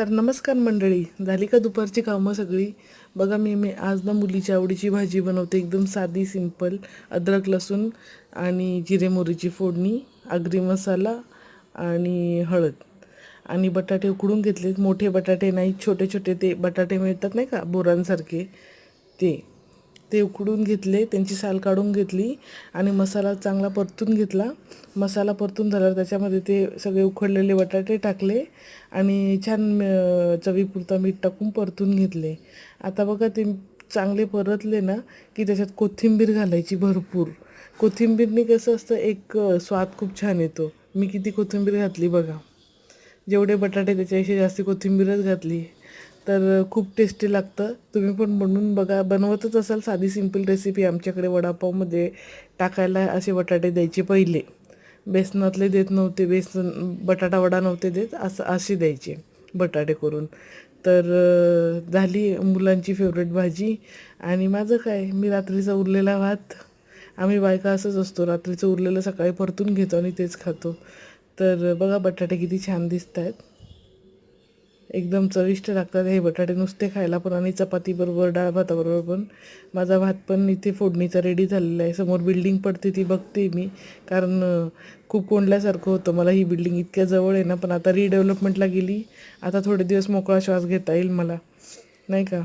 तर नमस्कार मंडळी, झाली का दुपारची कामं सगळी? बघा मी आज ना मुलीच्या आवडीची भाजी बनवते, एकदम साधी सिंपल. अद्रक लसूण आणि जिरे मोहरीची फोडणी, आगरी मसाला आणि हळद आणि बटाटे उकडून घेतलेत. मोठे बटाटे नाही, छोटे छोटे ते बटाटे मिळतात नाही का बोरांसारखे, ते ते उकडून घेतले, त्यांची साल काढून घेतली आणि मसाला चांगला परतून घेतला. मसाला परतून झाल्यावर त्याच्यामध्ये ते सगळे उकडलेले बटाटे टाकले आणि छान चवीपुरता मीठ टाकून परतून घेतले. आता बघा ते चांगले परतले ना की त्याच्यात कोथिंबीर घालायची भरपूर. कोथिंबीरने कसं असतं, एक स्वाद खूप छान येतो. मी किती कोथिंबीर घातली बघा, जेवढे बटाटे त्याच्यापेक्षा जास्त कोथिंबीरच घातली. तर खूप टेस्टी लागतं. तुम्ही पण बनवून बघा. बनवतच असाल, साधी सिंपल रेसिपी. आमच्याकडे वडापावमध्ये टाकायला असे बटाटे द्यायचे पहिले. बेसनातले देत नव्हते, बेसन बटाटा वडा नव्हते देत, असं अशी द्यायचे बटाटे करून. तर झाली मुलांची फेवरेट भाजी. आणि माझं काय, मी रात्रीचा उरलेला भात, आम्ही बायका असंच असतो, रात्रीचं उरलेलं सकाळी परतून घेतो आणि तेच खातो. तर बघा बटाटे किती छान दिसत आहेत, एकदम चविष्ट लागतात हे बटाटे नुसते खायला पण आणि चपातीबरोबर, डाळ भाताबरोबर पण. माझा भात पण इथे फोडणीचा रेडी झालेला आहे. समोर बिल्डिंग पडते ती बघते मी, कारण खूप कोंडल्यासारखं होतं मला. ही बिल्डिंग इतक्या जवळ आहे ना, पण आता रिडेव्हलपमेंटला गेली. आता थोडे दिवस मोकळा श्वास घेता येईल मला, नाही का.